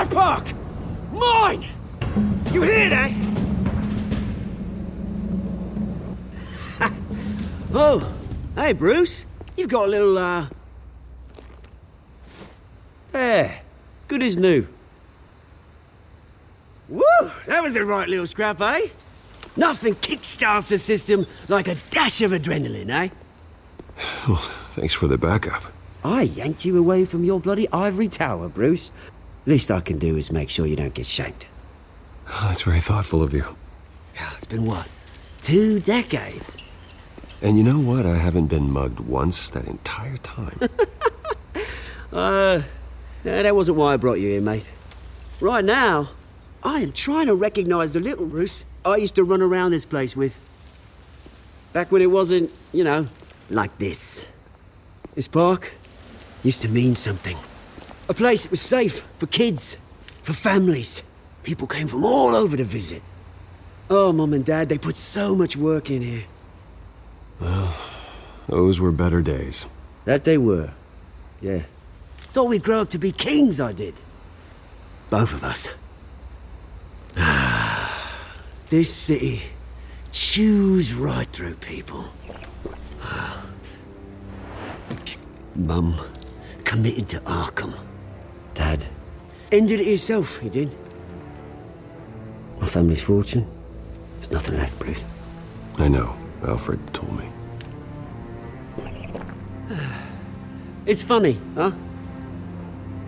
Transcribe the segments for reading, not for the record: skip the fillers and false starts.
My park! Mine! You hear that? Oh, hey, Bruce. You've got a little, There. Good as new. Woo! That was a right little scrap, eh? Nothing kickstarts the system like a dash of adrenaline, eh? Well, thanks for the backup. I yanked you away from your bloody ivory tower, Bruce. Least I can do is make sure you don't get shanked. Oh, that's very thoughtful of you. It's been what? 2 decades? And you know what? I haven't been mugged once that entire time. That wasn't why I brought you here, mate. Right now, I am trying to recognize the little Bruce I used to run around this place with. Back when it wasn't, you know, like this. This park used to mean something. A place that was safe for kids, for families. People came from all over to visit. Oh, Mum and Dad, they put so much work in here. Well, those were better days. That they were, yeah. Thought we'd grow up to be kings, I did. Both of us. This city chews right through people. Mum committed to Arkham. Dad ended it himself, he did. My family's fortune, there's nothing left, Bruce. I know. Alfred told me. It's funny, huh?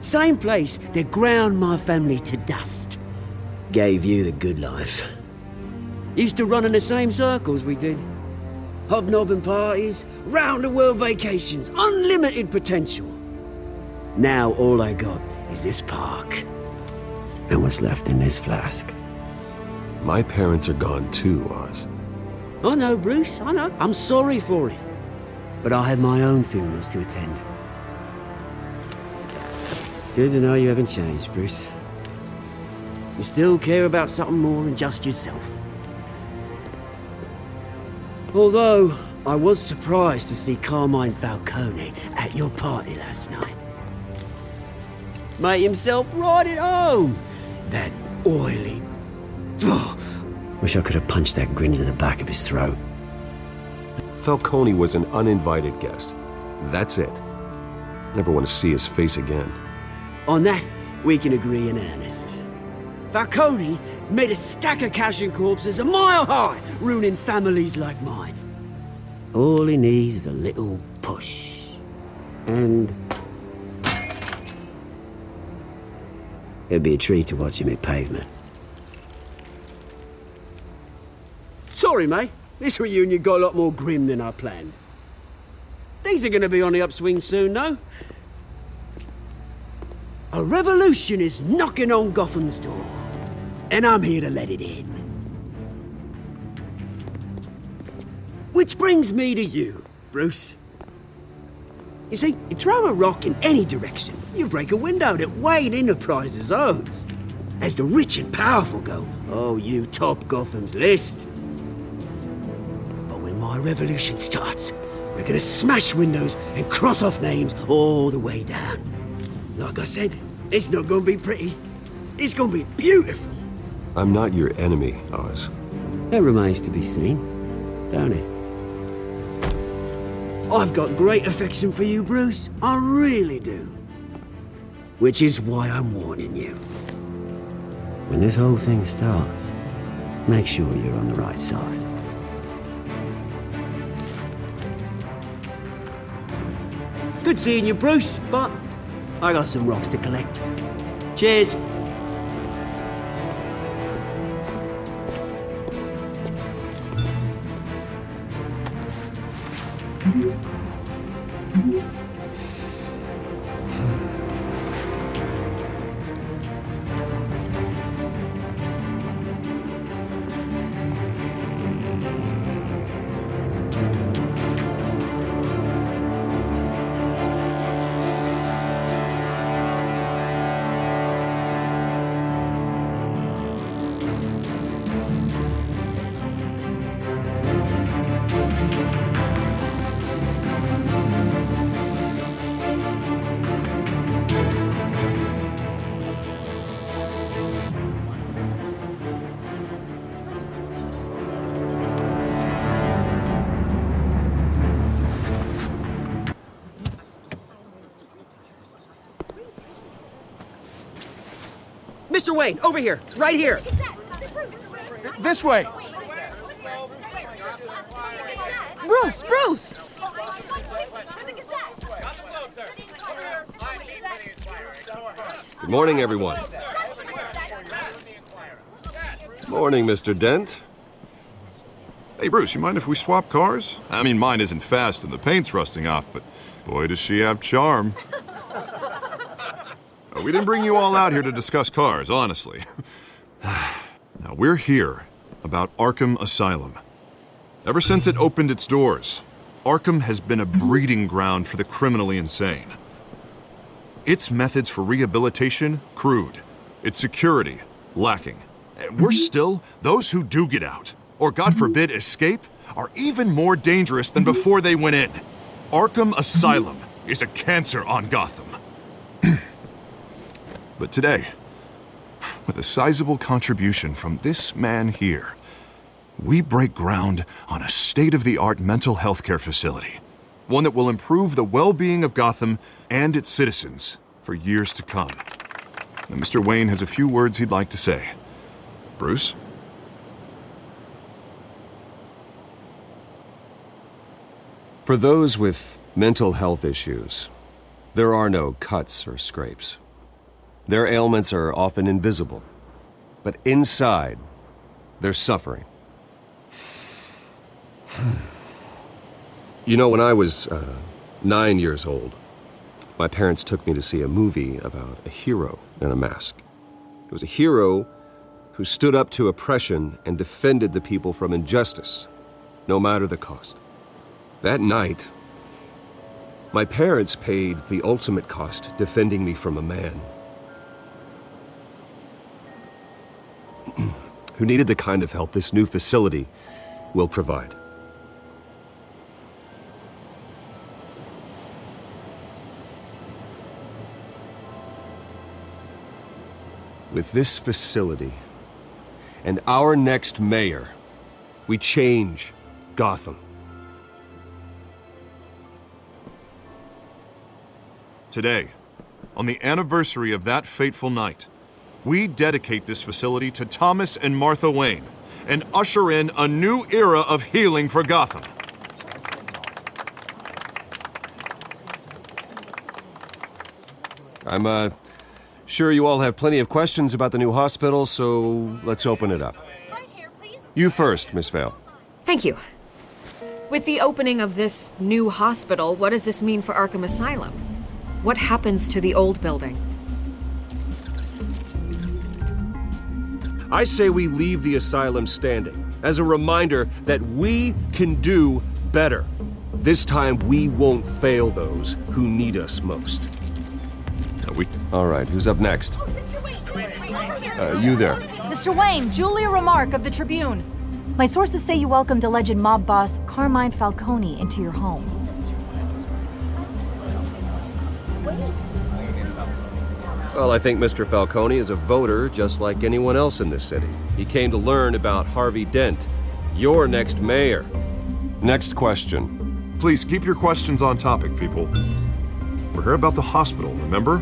Same place that ground my family to dust. Gave you the good life. Used to run in the same circles we did. Hobnobbing parties, round-the-world vacations, unlimited potential. Now all I got is this park. And what's left in this flask. My parents are gone too, Oz. I know, Bruce, I know. I'm sorry for it. But I have my own funerals to attend. Good to know you haven't changed, Bruce. You still care about something more than just yourself. Although, I was surprised to see Carmine Falcone at your party last night. Made himself right at home. That oily... Oh, wish I could have punched that grin into the back of his throat. Falcone was an uninvited guest. That's it. Never want to see his face again. On that, we can agree in earnest. Falcone made a stack of cash and corpses a mile high, ruining families like mine. All he needs is a little push. And... it'd be a treat to watch him hit pavement. Sorry, mate. This reunion got a lot more grim than I planned. Things are gonna be on the upswing soon, though. A revolution is knocking on Gotham's door. And I'm here to let it in. Which brings me to you, Bruce. You see, you throw a rock in any direction, you break a window that Wayne Enterprises owns. As the rich and powerful go, oh, you top Gotham's list. But when my revolution starts, we're gonna smash windows and cross off names all the way down. Like I said, it's not gonna be pretty. It's gonna be beautiful. I'm not your enemy, Oz. That remains to be seen, don't it? I've got great affection for you, Bruce. I really do. Which is why I'm warning you. When this whole thing starts, make sure you're on the right side. Good seeing you, Bruce, but I got some rocks to collect. Cheers. Mr. Wayne, over here, right here. This way. Bruce! Good morning, everyone. Morning, Mr. Dent. Hey, Bruce, you mind if we swap cars? I mean, mine isn't fast and the paint's rusting off, but boy, does she have charm. We didn't bring you all out here to discuss cars, honestly. Now, we're here about Arkham Asylum. Ever since it opened its doors, Arkham has been a breeding ground for the criminally insane. Its methods for rehabilitation, crude. Its security, lacking. And worse still, those who do get out, or God forbid escape, are even more dangerous than before they went in. Arkham Asylum is a cancer on Gotham. But today, with a sizable contribution from this man here, we break ground on a state-of-the-art mental health care facility. One that will improve the well-being of Gotham and its citizens for years to come. Now, Mr. Wayne has a few words he'd like to say. Bruce? For those with mental health issues, there are no cuts or scrapes. Their ailments are often invisible, but inside, they're suffering. You know, when I was 9 years old, my parents took me to see a movie about a hero in a mask. It was a hero who stood up to oppression and defended the people from injustice, no matter the cost. That night, my parents paid the ultimate cost defending me from a man who needed the kind of help this new facility will provide. With this facility and our next mayor, we change Gotham. Today, on the anniversary of that fateful night, we dedicate this facility to Thomas and Martha Wayne and usher in a new era of healing for Gotham. I'm sure you all have plenty of questions about the new hospital, so let's open it up. You first, Miss Vale. Thank you. With the opening of this new hospital, what does this mean for Arkham Asylum? What happens to the old building? I say we leave the asylum standing as a reminder that we can do better. This time we won't fail those who need us most. All right, who's up next? You there. Mr. Wayne, Julia Remark of the Tribune. My sources say you welcomed alleged mob boss Carmine Falcone into your home. Well, I think Mr. Falcone is a voter just like anyone else in this city. He came to learn about Harvey Dent, your next mayor. Next question. Please keep your questions on topic, people. We're here about the hospital, remember?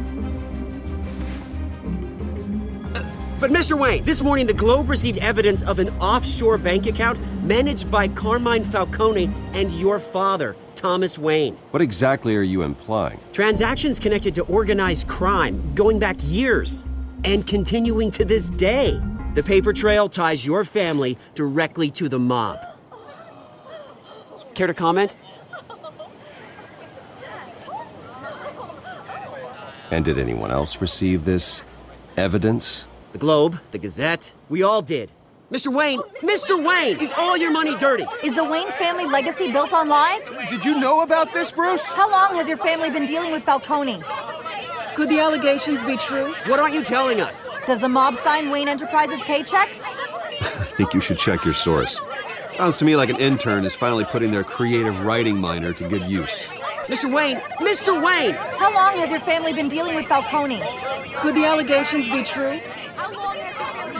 But Mr. Wayne, this morning the Globe received evidence of an offshore bank account managed by Carmine Falcone and your father, Thomas Wayne. What exactly are you implying? Transactions connected to organized crime going back years and continuing to this day. The paper trail ties your family directly to the mob. Care to comment? And did anyone else receive this evidence? The Globe, the Gazette, we all did. Mr. Wayne, is all your money dirty? Is the Wayne family legacy built on lies? Did you know about this, Bruce? How long has your family been dealing with Falcone? Could the allegations be true? What aren't you telling us? Does the mob sign Wayne Enterprises paychecks? I think you should check your source. Sounds to me like an intern is finally putting their creative writing minor to good use. Mr. Wayne! How long has your family been dealing with Falcone? Could the allegations be true?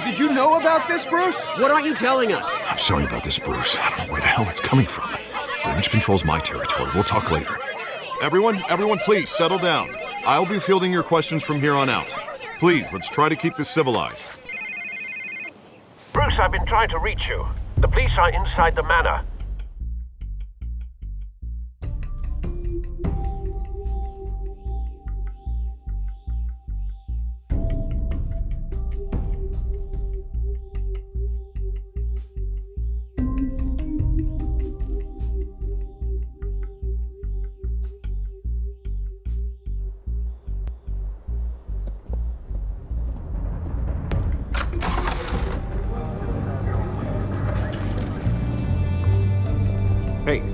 Did you know about this, Bruce? What aren't you telling us? I'm sorry about this, Bruce. I don't know where the hell it's coming from. Damage control's my territory. We'll talk later. Everyone, please settle down. I'll be fielding your questions from here on out. Please, let's try to keep this civilized. Bruce, I've been trying to reach you. The police are inside the manor.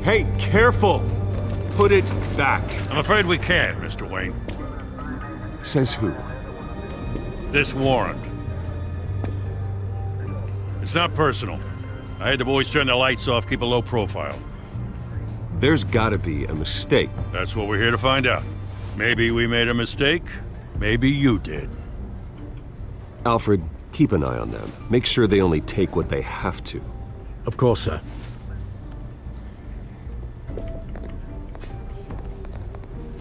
Hey, careful! Put it back. I'm afraid we can't, Mr. Wayne. Says who? This warrant. It's not personal. I had the boys turn the lights off, keep a low profile. There's gotta be a mistake. That's what we're here to find out. Maybe we made a mistake. Maybe you did. Alfred, keep an eye on them. Make sure they only take what they have to. Of course, sir.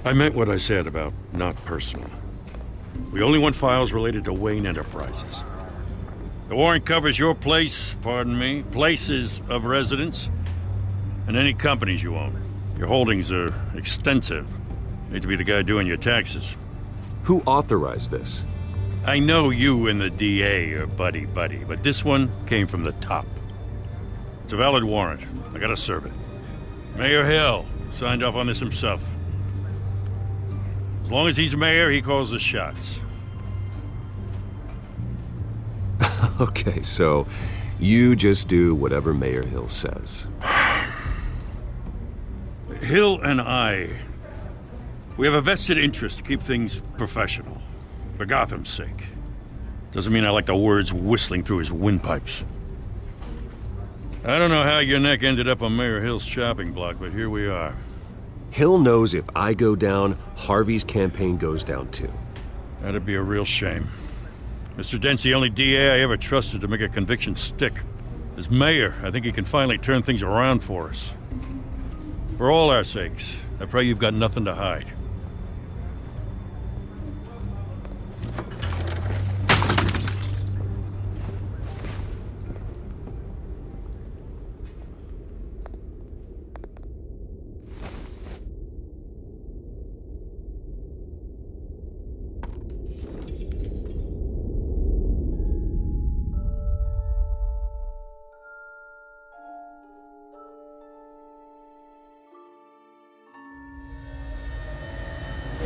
I meant what I said about not personal. We only want files related to Wayne Enterprises. The warrant covers your place, pardon me, places of residence, and any companies you own. Your holdings are extensive. Hate to be the guy doing your taxes. Who authorized this? I know you and the DA are buddy-buddy, but this one came from the top. It's a valid warrant. I gotta serve it. Mayor Hill signed off on this himself. As long as he's mayor, he calls the shots. Okay, so you just do whatever Mayor Hill says. Hill and we have a vested interest to keep things professional. For Gotham's sake. Doesn't mean I like the words whistling through his windpipes. I don't know how your neck ended up on Mayor Hill's chopping block, but here we are. Hill knows if I go down, Harvey's campaign goes down too. That'd be a real shame. Mr. Dent's the only DA I ever trusted to make a conviction stick. As mayor, I think he can finally turn things around for us. For all our sakes, I pray you've got nothing to hide.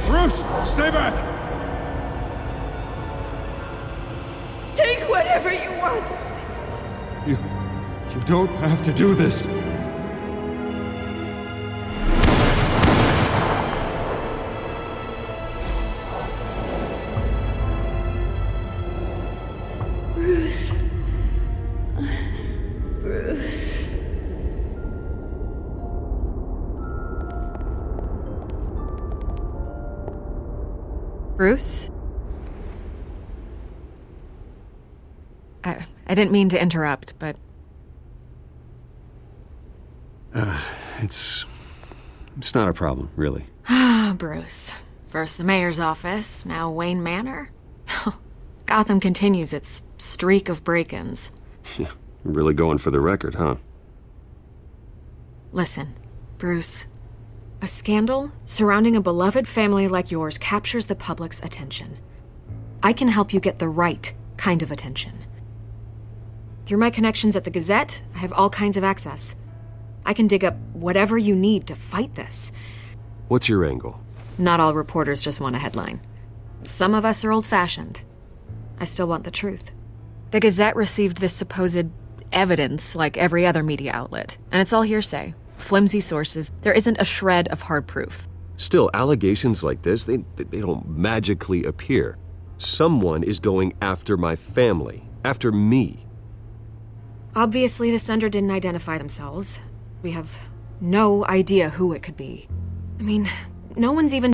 Bruce, stay back! Take whatever you want. You don't have to do this. Bruce. Bruce. Bruce? I didn't mean to interrupt, but... It's not a problem, really. Ah, Bruce. First the mayor's office, now Wayne Manor. Gotham continues its streak of break-ins. Yeah, really going for the record, huh? Listen, Bruce. A scandal surrounding a beloved family like yours captures the public's attention. I can help you get the right kind of attention. Through my connections at the Gazette, I have all kinds of access. I can dig up whatever you need to fight this. What's your angle? Not all reporters just want a headline. Some of us are old-fashioned. I still want the truth. The Gazette received this supposed evidence like every other media outlet, and it's all hearsay. Flimsy sources. There isn't a shred of hard proof. Still, allegations like this, they don't magically appear. Someone is going after my family, after me. Obviously, the sender didn't identify themselves. We have no idea who it could be. I mean, no one's even